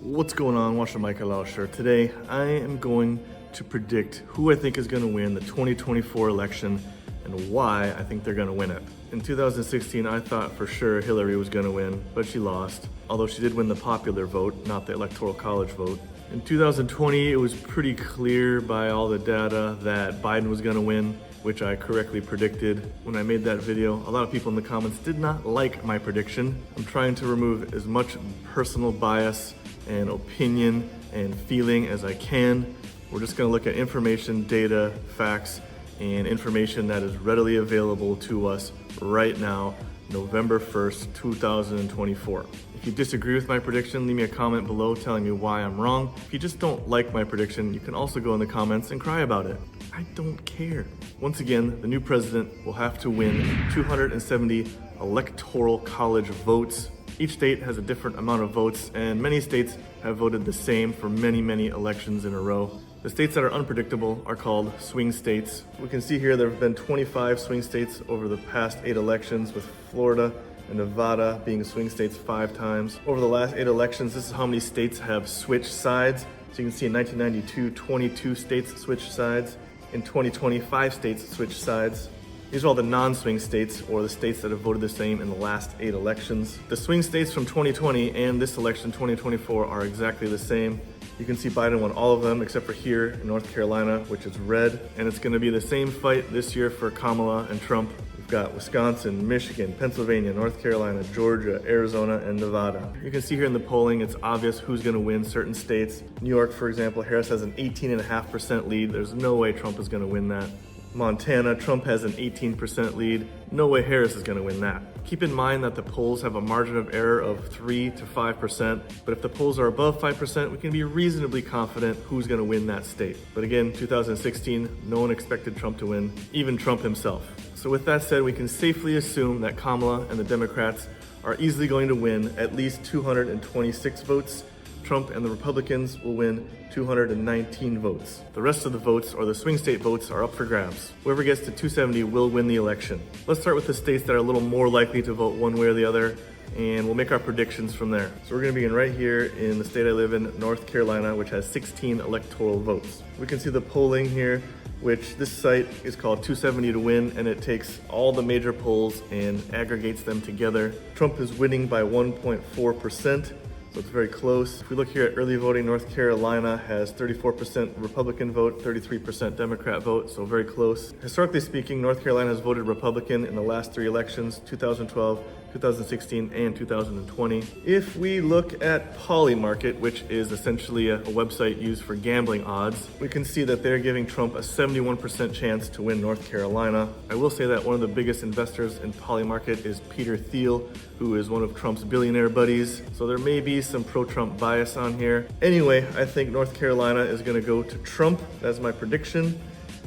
What's going on? Watch the麦克老师. Today, I am going to predict who I think is going to win the 2024 election and why I think they're going to win it. In 2016, I thought for sure Hillary was going to win, but she lost, although she did win the popular vote, not the Electoral College vote. In 2020, it was pretty clear by all the data that Biden was going to win, which I correctly predicted. When I made that video, a lot of people in the comments did not like my prediction. I'm trying to remove as much personal bias and opinion and feeling as I can. We're just going to look at information, data, facts, and information that is readily available to us right now, November 1st, 2024. If you disagree with my prediction, leave me a comment below telling me why I'm wrong. If you just don't like my prediction, you can also go in the comments and cry about it. I don't care. Once again, the new president will have to win 270 electoral college votes. Each state has a different amount of votes, and many states have voted the same for many elections in a row. The states that are unpredictable are called swing states. We can see here there have been 25 swing states over the past 8 elections, with Florida and Nevada being swing states 5 times. Over the last 8 elections, this is how many states have switched sides. So you can see in 1992, 22 states switched sides. In 2020, 5 states switched sides. These are all the non-swing states, or the states that have voted the same in the last 8 elections. The swing states from 2020 and this election 2024 are exactly the same. You can see Biden won all of them except for here in North Carolina, which is red. And it's going to be the same fight this year for Kamala and Trump. We've got Wisconsin, Michigan, Pennsylvania, North Carolina, Georgia, Arizona, and Nevada. You can see here in the polling, it's obvious who's going to win certain states. New York, for example, Harris has an 18.5% lead. There's no way Trump is going to win that. Montana, Trump has an 18% lead. No way Harris is going to win that. Keep in mind that the polls have a margin of error of 3 to 5%, but if the polls are above 5%, we can be reasonably confident who's going to win that state. But again, 2016, no one expected Trump to win, even Trump himself. So with that said, we can safely assume that Kamala and the Democrats are easily going to win at least 226 votes. Trump and the Republicans will win 219 votes. The rest of the votes, or the swing state votes, are up for grabs. Whoever gets to 270 will win the election. Let's start with the states that are a little more likely to vote one way or the other, and we'll make our predictions from there. So we're going to begin right here in the state I live in, North Carolina, which has 16 electoral votes. We can see the polling here, which this site is called 270 to win, and it takes all the major polls and aggregates them together. Trump is winning by 1.4%. So it's very close. If we look here at early voting, North Carolina has 34% Republican vote, 33% Democrat vote, so very close. Historically speaking, North Carolina has voted Republican in the last 3 elections, 2012, 2016, and 2020. If we look at Polymarket, which is essentially a website used for gambling odds, we can see that they're giving Trump a 71% chance to win North Carolina. I will say that one of the biggest investors in Polymarket is Peter Thiel, who is one of Trump's billionaire buddies. So there may be some pro-Trump bias on here. Anyway, I think North Carolina is going to go to Trump. That's my prediction.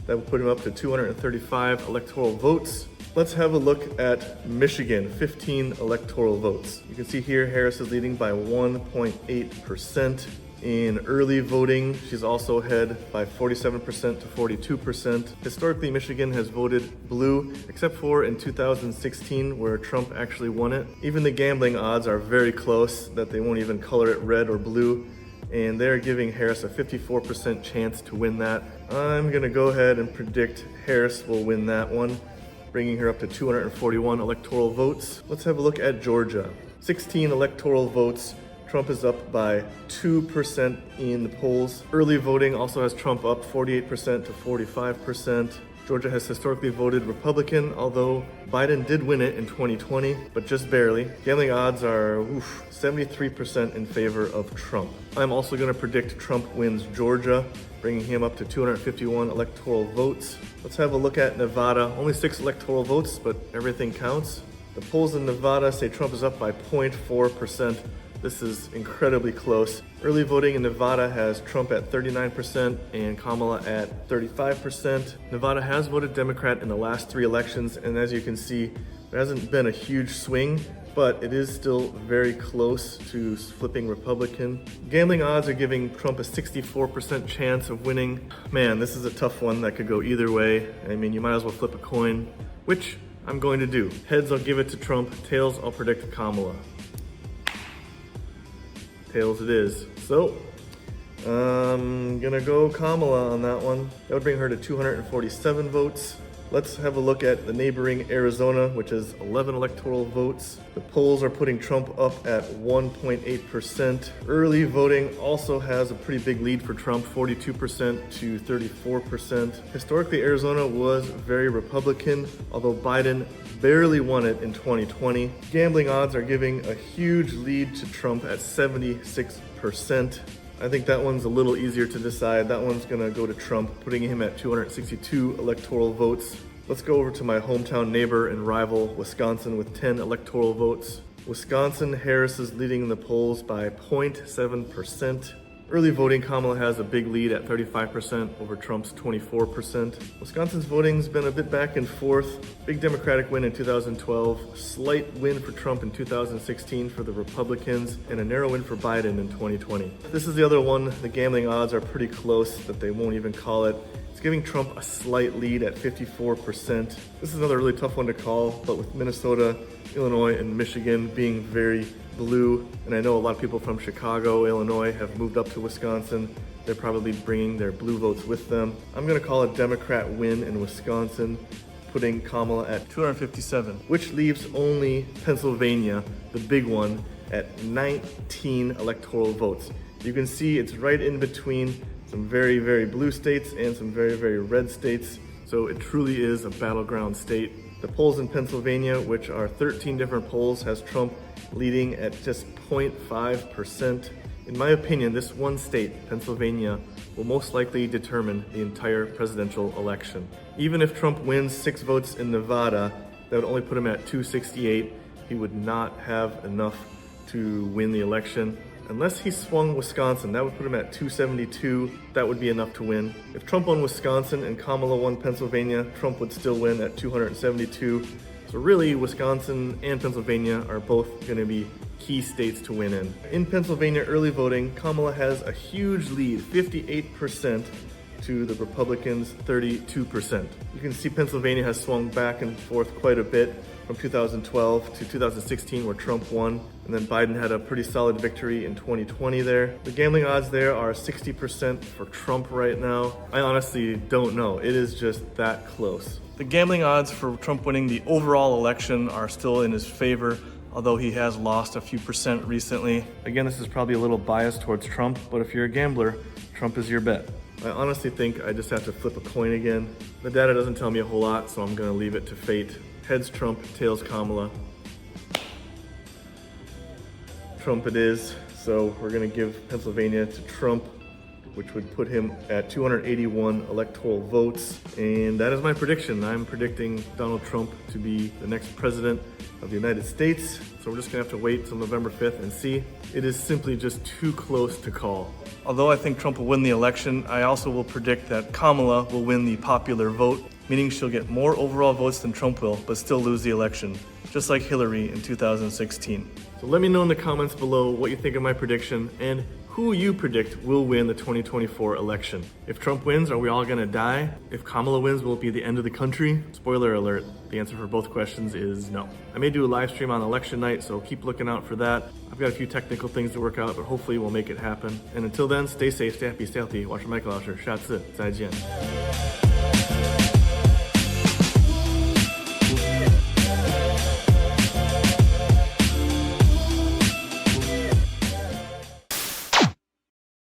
That will put him up to 235 electoral votes. Let's have a look at Michigan, 15 electoral votes. You can see here Harris is leading by 1.8%. In early voting, she's also ahead by 47% to 42%. Historically, Michigan has voted blue, except for in 2016, where Trump actually won it. Even the gambling odds are very close, that they won't even color it red or blue, and they're giving Harris a 54% chance to win that. I'm gonna go ahead and predict Harris will win that one, bringing her up to 241 electoral votes. Let's have a look at Georgia. 16 electoral votes. Trump is up by 2% in the polls. Early voting also has Trump up 48% to 45%. Georgia has historically voted Republican, although Biden did win it in 2020, but just barely. Gambling odds are 73% in favor of Trump. I'm also going to predict Trump wins Georgia, bringing him up to 251 electoral votes. Let's have a look at Nevada. Only 6 electoral votes, but everything counts. The polls in Nevada say Trump is up by 0.4%. This is incredibly close. Early voting in Nevada has Trump at 39% and Kamala at 35%. Nevada has voted Democrat in the last 3 elections, and as you can see, there hasn't been a huge swing, but it is still very close to flipping Republican. Gambling odds are giving Trump a 64% chance of winning. Man, this is a tough one that could go either way. I mean, you might as well flip a coin, which I'm going to do. Heads, I'll give it to Trump. Tails, I'll predict Kamala. tails it is. So, I'm gonna go Kamala on that one. That would bring her to 247 votes. Let's have a look at the neighboring Arizona, which is 11 electoral votes. The polls are putting Trump up at 1.8%. Early voting also has a pretty big lead for Trump, 42% to 34%. Historically, Arizona was very Republican, although Biden barely won it in 2020. Gambling odds are giving a huge lead to Trump at 76%. I think that one's a little easier to decide. That one's gonna go to Trump, putting him at 262 electoral votes. Let's go over to my hometown neighbor and rival, Wisconsin, with 10 electoral votes. Wisconsin, Harris is leading in the polls by 0.7%. Early voting, Kamala has a big lead at 35% over Trump's 24%. Wisconsin's voting's been a bit back and forth. Big Democratic win in 2012, slight win for Trump in 2016 for the Republicans, and a narrow win for Biden in 2020. This is the other one. The gambling odds are pretty close that they won't even call it. It's giving Trump a slight lead at 54%. This is another really tough one to call, but with Minnesota, Illinois, and Michigan being very blue, and I know a lot of people from Chicago, Illinois have moved up to Wisconsin. They're probably bringing their blue votes with them. I'm gonna call a Democrat win in Wisconsin, putting Kamala at 257, which leaves only Pennsylvania, the big one, at 19 electoral votes. You can see it's right in between some very, very blue states and some very, very red states. So it truly is a battleground state. The polls in Pennsylvania, which are 13 different polls, has Trump leading at just 0.5%. In my opinion, this one state, Pennsylvania, will most likely determine the entire presidential election. Even if Trump wins 6 votes in Nevada, that would only put him at 268. He would not have enough to win the election. Unless he swung Wisconsin, that would put him at 272. That would be enough to win. If Trump won Wisconsin and Kamala won Pennsylvania, Trump would still win at 272. So really, Wisconsin and Pennsylvania are both going to be key states to win in. In Pennsylvania early voting, Kamala has a huge lead, 58% to the Republicans' 32%. You can see Pennsylvania has swung back and forth quite a bit from 2012 to 2016 where Trump won, and then Biden had a pretty solid victory in 2020 there. The gambling odds there are 60% for Trump right now. I honestly don't know. It is just that close. The gambling odds for Trump winning the overall election are still in his favor, although he has lost a few percent recently. Again, this is probably a little biased towards Trump, but if you're a gambler, Trump is your bet. I honestly think I just have to flip a coin again. The data doesn't tell me a whole lot, so I'm gonna leave it to fate. Heads Trump, tails Kamala. Trump it is, so we're gonna give Pennsylvania to Trump, which would put him at 281 electoral votes. And that is my prediction. I'm predicting Donald Trump to be the next president of the United States. So we're just gonna have to wait till November 5th and see. It is simply just too close to call. Although I think Trump will win the election, I also will predict that Kamala will win the popular vote, meaning she'll get more overall votes than Trump will, but still lose the election, just like Hillary in 2016. So let me know in the comments below what you think of my prediction and who you predict will win the 2024 election. If Trump wins, are we all gonna die? If Kamala wins, will it be the end of the country? Spoiler alert, the answer for both questions is no. I may do a live stream on election night, so keep looking out for that. I've got a few technical things to work out, but hopefully we'll make it happen. And until then, stay safe, stay happy, stay healthy. 我是麦克老师，下次再见。